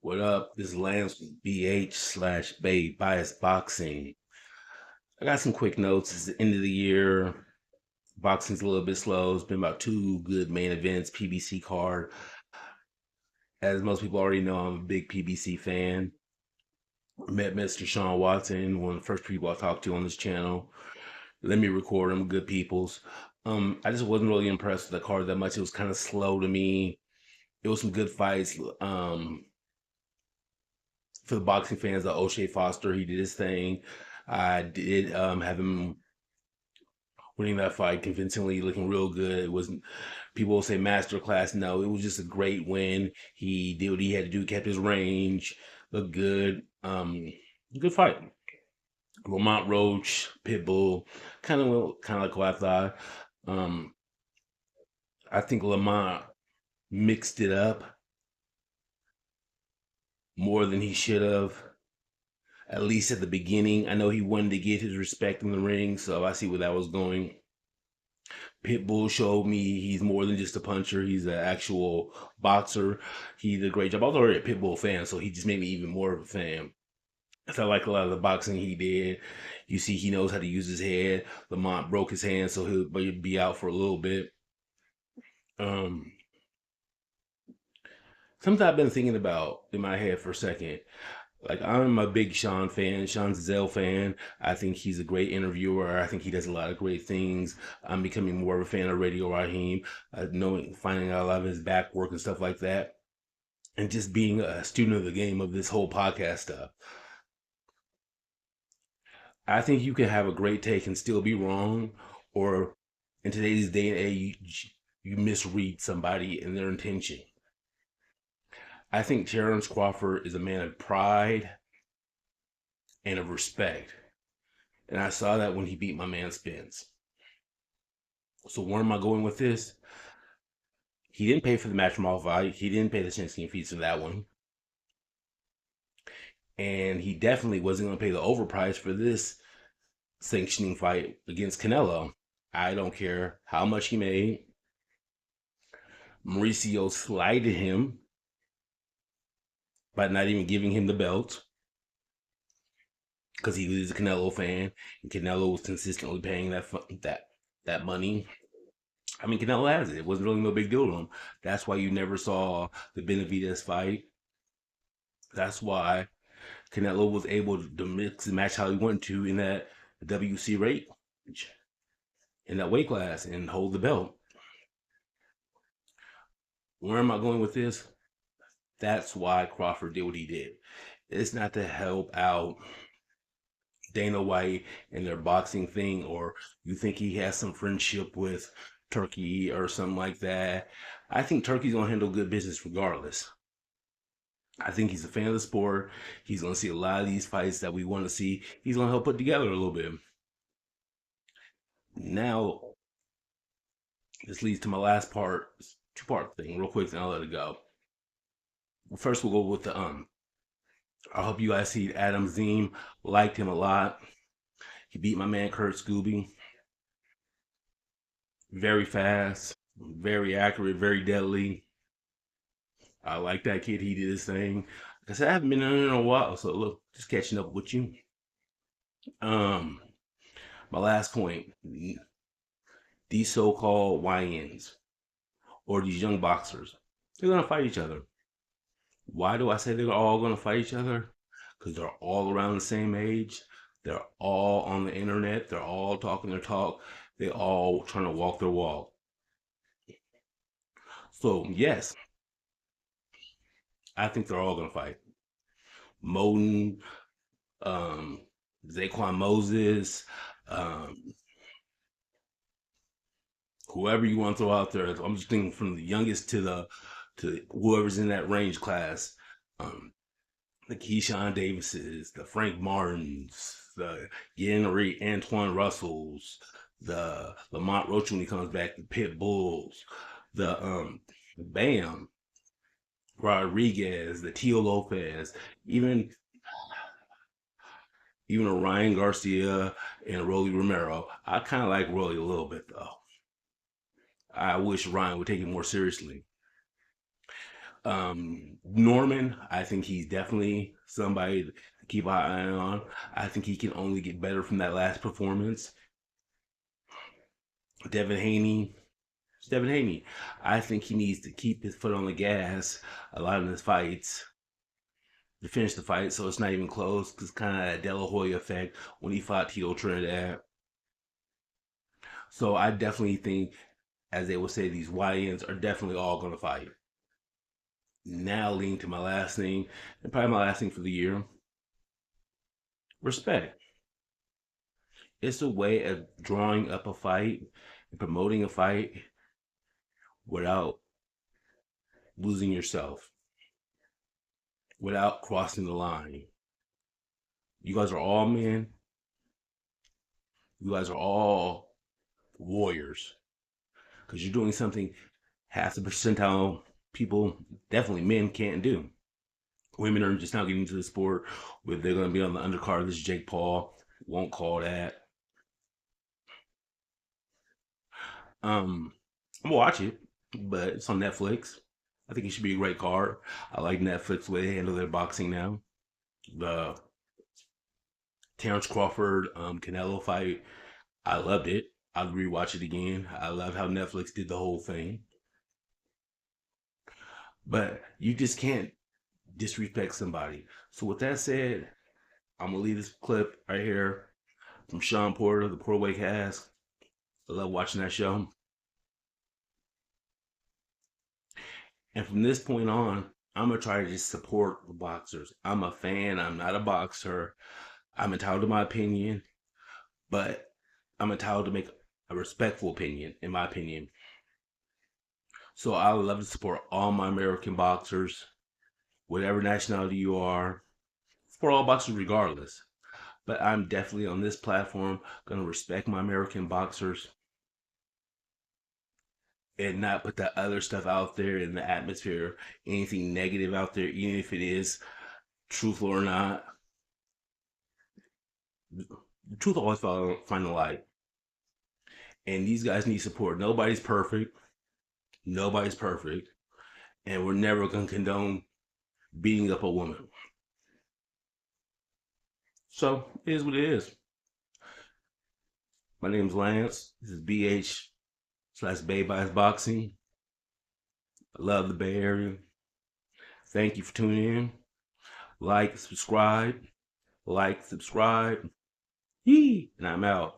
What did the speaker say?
What up? This is Lance with BH/BayBiasBoxing. I got some quick notes. It's the end of the year. Boxing's a little bit slow. It's been about two good main events, PBC card. As most people already know, I'm a big PBC fan. Met Mr. Sean Watson, one of the first people I talked to on this channel. Let me record him, good peoples. I just wasn't really impressed with the card that much. It was kind of slow to me. It was some good fights. For the boxing fans, the O'Shea Foster, he did his thing. I did have him winning that fight convincingly, looking real good. It wasn't, people will say masterclass. No, it was just a great win. He did what he had to do, kept his range, looked good. Good fight. Lamont Roach, Pitbull, kind of like what I thought. Um, I think Lamont mixed it up more than he should have, at least at the beginning. I know he wanted to get his respect in the ring, so I see where that was going. Pitbull showed me he's more than just a puncher. He's an actual boxer. He did a great job. I was already a Pitbull fan, so he just made me even more of a fan. So I like a lot of the boxing he did. You see, he knows how to use his head. Lamont broke his hand, so he'll be out for a little bit. Um, Something I've been thinking about in my head for a second. Like, I'm a big Sean fan, Sean Zell fan. I think he's a great interviewer. I think he does a lot of great things. I'm becoming more of a fan of Radio Raheem, finding out a lot of his back work and stuff like that, and just being a student of the game of this whole podcast stuff. I think you can have a great take and still be wrong, or in today's day and age, you misread somebody and their intention. I think Terrence Crawford is a man of pride and of respect. And I saw that when he beat my man Spence. So where am I going with this? He didn't pay for the match from all fight. He didn't pay the sanctioning fees for that one. And he definitely wasn't going to pay the overprice for this sanctioning fight against Canelo. I don't care how much he made. Mauricio slighted him by not even giving him the belt because he was a Canelo fan, and Canelo was consistently paying that money. I mean, Canelo has it. It wasn't really no big deal to him. That's why you never saw the Benavidez fight. That's why Canelo was able to mix and match how he wanted to in that WC rate, in that weight class, and hold the belt. Where am I going with this? That's why Crawford did what he did. It's not to help out Dana White and their boxing thing, or you think he has some friendship with Turkey or something like that. I think Turkey's gonna handle good business regardless. I think he's a fan of the sport. He's gonna see a lot of these fights that we want to see. He's gonna help put together a little bit. Now, this leads to my last part, two-part thing, real quick, then I'll let it go. First, we'll go with the I hope you guys see Adam Ziem. Liked him a lot. He beat my man Kurt Scooby. Very fast, very accurate, very deadly. I like that kid. He did his thing. Like I said, I haven't been in a while, so look, just catching up with you. Um, my last point: these so-called YNs or these young boxers, they're gonna fight each other. Why do I say they're all gonna fight each other? Because they're all around the same age. They're all on the internet. They're all talking their talk. They all trying to walk their walk. So yes, I think they're all gonna fight. Moden, um, Zaquan Moses, um, whoever you want to throw out there. I'm just thinking from the youngest to whoever's in that range class. Um, the Keyshawn Davises, the Frank Martins, the Henry Antoine Russells, the Lamont Roach when he comes back, the Pit Bulls, the Bam Rodriguez, the Tio Lopez, even even a Ryan Garcia and Rolly Romero. I kind of like Rolly a little bit though. I wish Ryan would take it more seriously. Norman, I think he's definitely somebody to keep an eye on. I think he can only get better from that last performance. Devin Haney, Devin Haney, I think he needs to keep his foot on the gas a lot in his fights to finish the fight, so it's not even close. Cause kind of that De La Hoya effect when he fought Tito Trinidad. So I definitely think, as they will say, these YNs are definitely all going to fight. Now leading to my last thing, and probably my last thing for the year: respect. It's a way of drawing up a fight and promoting a fight without losing yourself, without crossing the line. You guys are all men. You guys are all warriors because you're doing something half the percentile people, definitely men, can't do. Women are just now getting into the sport where they're going to be on the undercard of this Jake Paul. Won't call that. I'm gonna watch it, but it's on Netflix. I think it should be a great card. I like Netflix the way they handle their boxing now. The Terrence Crawford Canelo fight, I loved it. I'll rewatch it again. I love how Netflix did the whole thing. But you just can't disrespect somebody. So with that said, I'm gonna leave this clip right here from Sean Porter, the Pro Way Cast. I love watching that show. And from this point on, I'm gonna try to just support the boxers. I'm a fan. I'm not a boxer. I'm entitled to my opinion, but I'm entitled to make a respectful opinion, in my opinion. So I would love to support all my American boxers, whatever nationality you are, for all boxers regardless. But I'm definitely on this platform gonna respect my American boxers and not put that other stuff out there in the atmosphere, anything negative out there, even if it is truthful or not. The truth always find the light. And these guys need support. Nobody's perfect. Nobody's perfect. And we're never going to condone beating up a woman. So it is what it is. My name's Lance. This is BH/BayBiasBoxing. I love the Bay Area. Thank you for tuning in. Like, subscribe. Like, subscribe. Yee! And I'm out.